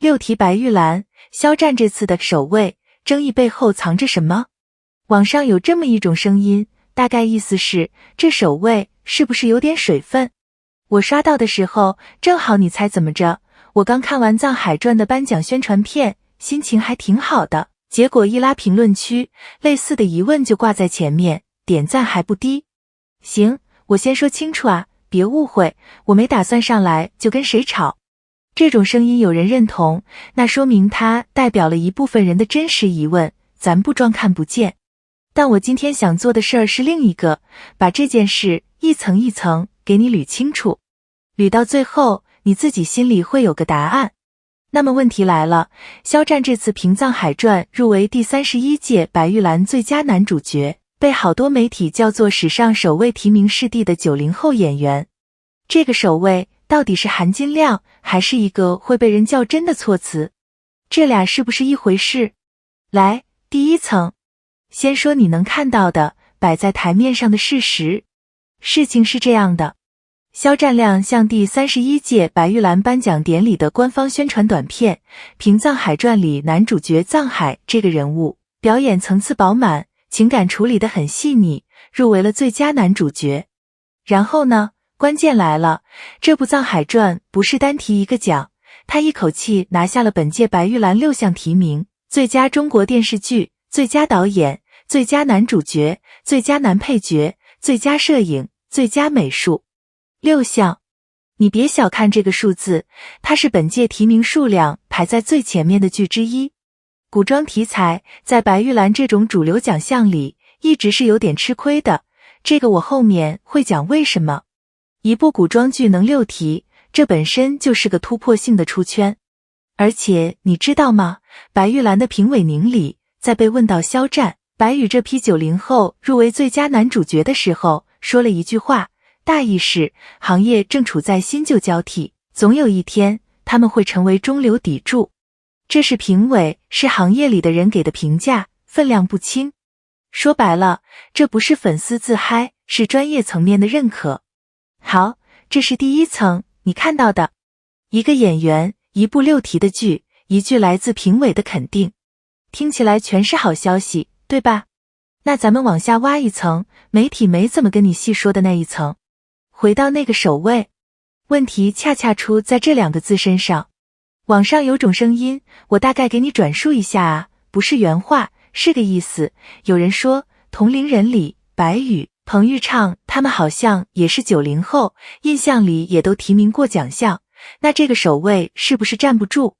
6题白玉兰，肖战这次的首位争议背后藏着什么？网上有这么一种声音，大概意思是这首位是不是有点水分？我刷到的时候，正好你猜怎么着？我刚看完《藏海传》的颁奖宣传片，心情还挺好的，结果一拉评论区，类似的疑问就挂在前面，点赞还不低。行，我先说清楚啊，别误会，我没打算上来就跟谁吵。这种声音有人认同，那说明它代表了一部分人的真实疑问，咱不装看不见。但我今天想做的事儿是另一个，把这件事一层一层给你捋清楚，捋到最后你自己心里会有个答案。那么问题来了，肖战这次凭《藏海传》入围第31届白玉兰最佳男主角，被好多媒体叫做史上首位提名视帝的90后演员。这个首位到底是含金量，还是一个会被人较真的措辞？这俩是不是一回事？来，第一层，先说你能看到的，摆在台面上的事实。事情是这样的，肖战亮相第31届白玉兰颁奖典礼的官方宣传短片，凭《藏海传》里男主角藏海这个人物，表演层次饱满，情感处理得很细腻，入围了最佳男主角。然后呢，关键来了，这部《藏海传》不是单提一个奖，他一口气拿下了本届白玉兰6项提名：最佳中国电视剧、最佳导演、最佳男主角、最佳男配角、最佳摄影、最佳美术，6项。你别小看这个数字，它是本届提名数量排在最前面的剧之一。古装题材在白玉兰这种主流奖项里一直是有点吃亏的，这个我后面会讲为什么。一部古装剧能6题，这本身就是个突破性的出圈。而且你知道吗？白玉兰的评委宁理在被问到肖战、白宇这批90后入围最佳男主角的时候，说了一句话，大意是行业正处在新旧交替，总有一天他们会成为中流砥柱。这是评委，是行业里的人给的评价，分量不轻。说白了，这不是粉丝自嗨，是专业层面的认可。好，这是第一层，你看到的。一个演员，一部6题的剧，一句来自评委的肯定，听起来全是好消息，对吧？那咱们往下挖一层，媒体没怎么跟你细说的那一层。回到那个首位，问题恰恰出在这2个字身上。网上有种声音，我大概给你转述一下啊，不是原话，是个意思。有人说，同龄人里，白宇、彭昱畅他们好像也是90后，印象里也都提名过奖项，那这个首位是不是站不住？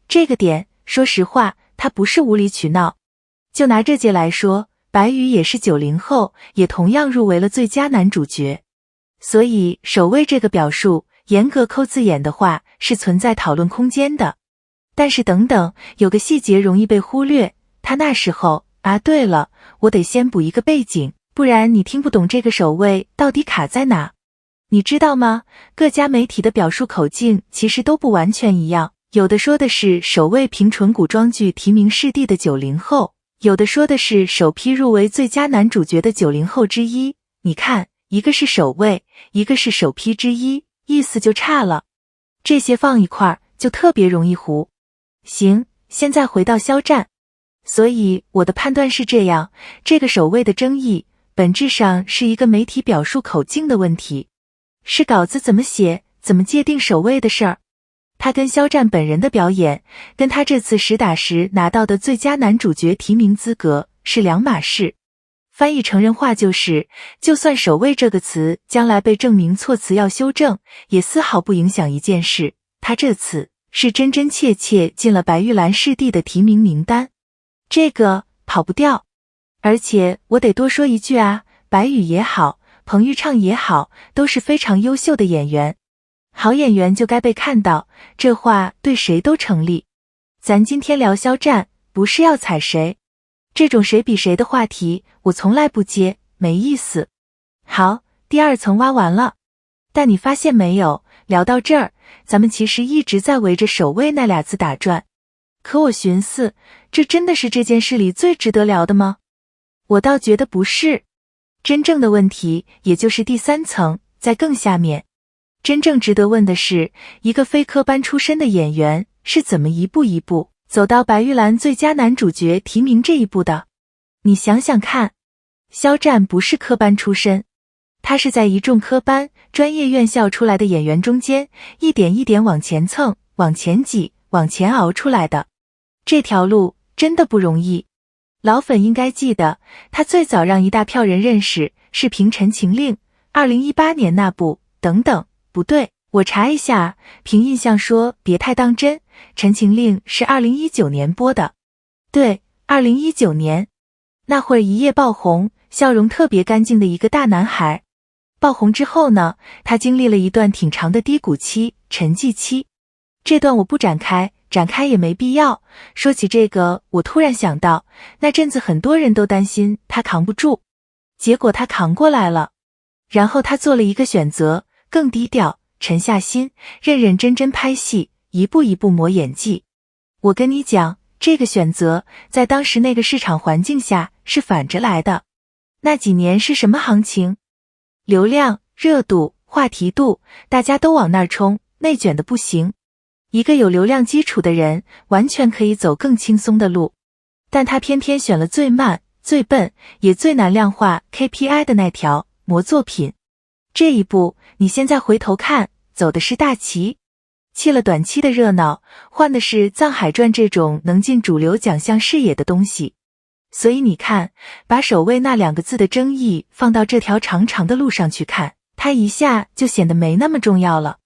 这个点，说实话，他不是无理取闹。就拿这届来说，白宇也是90后，也同样入围了最佳男主角。所以首位这个表述，严格抠字眼的话，是存在讨论空间的。但是等等，有个细节容易被忽略，他那时候对了，我得先补一个背景，不然你听不懂这个首位到底卡在哪。你知道吗？各家媒体的表述口径其实都不完全一样，有的说的是首位凭纯古装剧提名视帝的90后，有的说的是首批入围最佳男主角的90后之一。你看，一个是首位，一个是首批之一，意思就差了。这些放一块儿就特别容易糊。行，现在回到肖战。所以我的判断是这样，这个首位的争议本质上是一个媒体表述口径的问题，是稿子怎么写，怎么界定首位的事儿。他跟肖战本人的表演，跟他这次实打实拿到的最佳男主角提名资格是两码事。翻译成人话就是，就算首位这个词将来被证明措辞要修正，也丝毫不影响一件事，他这次是真真切切进了白玉兰视帝的提名名单，这个跑不掉。而且我得多说一句啊，白宇也好，彭昱畅也好，都是非常优秀的演员。好演员就该被看到，这话对谁都成立。咱今天聊肖战，不是要踩谁，这种谁比谁的话题，我从来不接，没意思。好，第二层挖完了。但你发现没有，聊到这儿，咱们其实一直在围着首位那俩字打转。可我寻思，这真的是这件事里最值得聊的吗？我倒觉得不是。真正的问题，也就是第三层，在更下面。真正值得问的是，一个非科班出身的演员，是怎么一步一步走到白玉兰最佳男主角提名这一步的？你想想看，肖战不是科班出身，他是在一众科班专业院校出来的演员中间，一点一点往前蹭，往前挤，往前熬出来的。这条路真的不容易。老粉应该记得，他最早让一大票人认识是凭《陈情令》，2018年那部。等等，不对，我查一下，凭印象说别太当真，《陈情令》是2019年播的。对，2019年。那会儿一夜爆红，笑容特别干净的一个大男孩。爆红之后呢，他经历了一段挺长的低谷期、沉寂期。这段我不展开，展开也没必要。说起这个，我突然想到，那阵子很多人都担心他扛不住，结果他扛过来了。然后他做了一个选择，更低调，沉下心，认认真真拍戏，一步一步磨演技。我跟你讲，这个选择在当时那个市场环境下是反着来的。那几年是什么行情？流量、热度、话题度，大家都往那儿冲，内卷的不行。一个有流量基础的人，完全可以走更轻松的路，但他偏偏选了最慢、最笨，也最难量化 KPI 的那条，磨作品。这一步，你现在回头看，走的是大旗，弃了短期的热闹，换的是《藏海传》这种能进主流奖项视野的东西。所以你看，把首位那2个字的争议放到这条长长的路上去看，它一下就显得没那么重要了。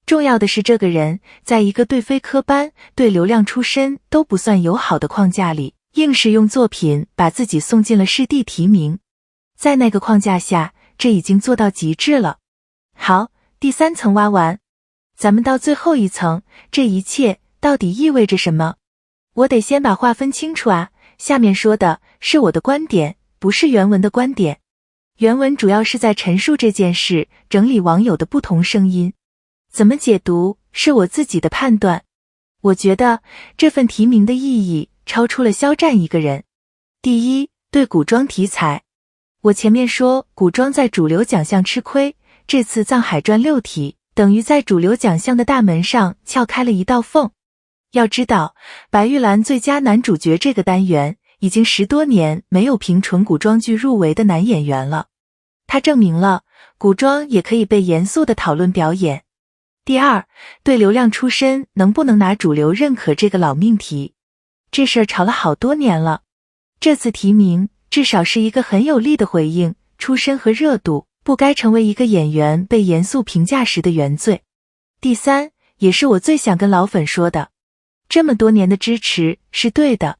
重要的是这个人在一个对非科班、对流量出身都不算友好的框架里，硬是用作品把自己送进了视帝提名。在那个框架下，这已经做到极致了。好，第3层挖完，咱们到最后一层，这一切到底意味着什么？我得先把话分清楚啊，下面说的是我的观点，不是原文的观点。原文主要是在陈述这件事，整理网友的不同声音。怎么解读是我自己的判断。我觉得这份提名的意义超出了肖战一个人。第一，对古装题材。我前面说古装在主流奖项吃亏，这次《藏海传》6题，等于在主流奖项的大门上撬开了一道缝。要知道，白玉兰最佳男主角这个单元已经10多年没有凭纯古装剧入围的男演员了，他证明了古装也可以被严肃的讨论表演。第二，对流量出身能不能拿主流认可这个老命题，这事儿吵了好多年了。这次提名至少是一个很有力的回应，出身和热度不该成为一个演员被严肃评价时的原罪。第三，也是我最想跟老粉说的，这么多年的支持是对的，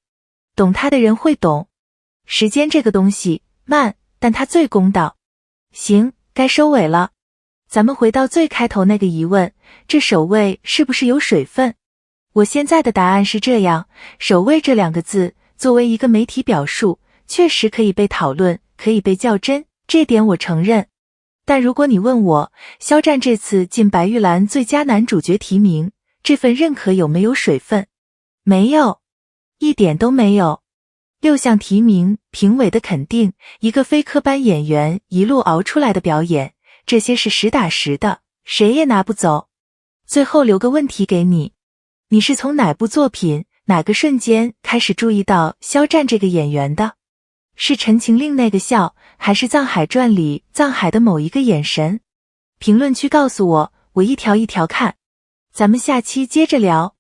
懂他的人会懂。时间这个东西慢，但它最公道。行，该收尾了。咱们回到最开头那个疑问，这首位是不是有水分？我现在的答案是这样，首位这2个字作为一个媒体表述，确实可以被讨论，可以被较真，这点我承认。但如果你问我，肖战这次进白玉兰最佳男主角提名，这份认可有没有水分？没有，一点都没有。6项提名，评委的肯定，一个非科班演员一路熬出来的表演，这些是实打实的，谁也拿不走。最后留个问题给你，你是从哪部作品、哪个瞬间开始注意到肖战这个演员的？是《陈情令》那个笑，还是《藏海传》里藏海的某一个眼神？评论区告诉我，我一条一条看。咱们下期接着聊。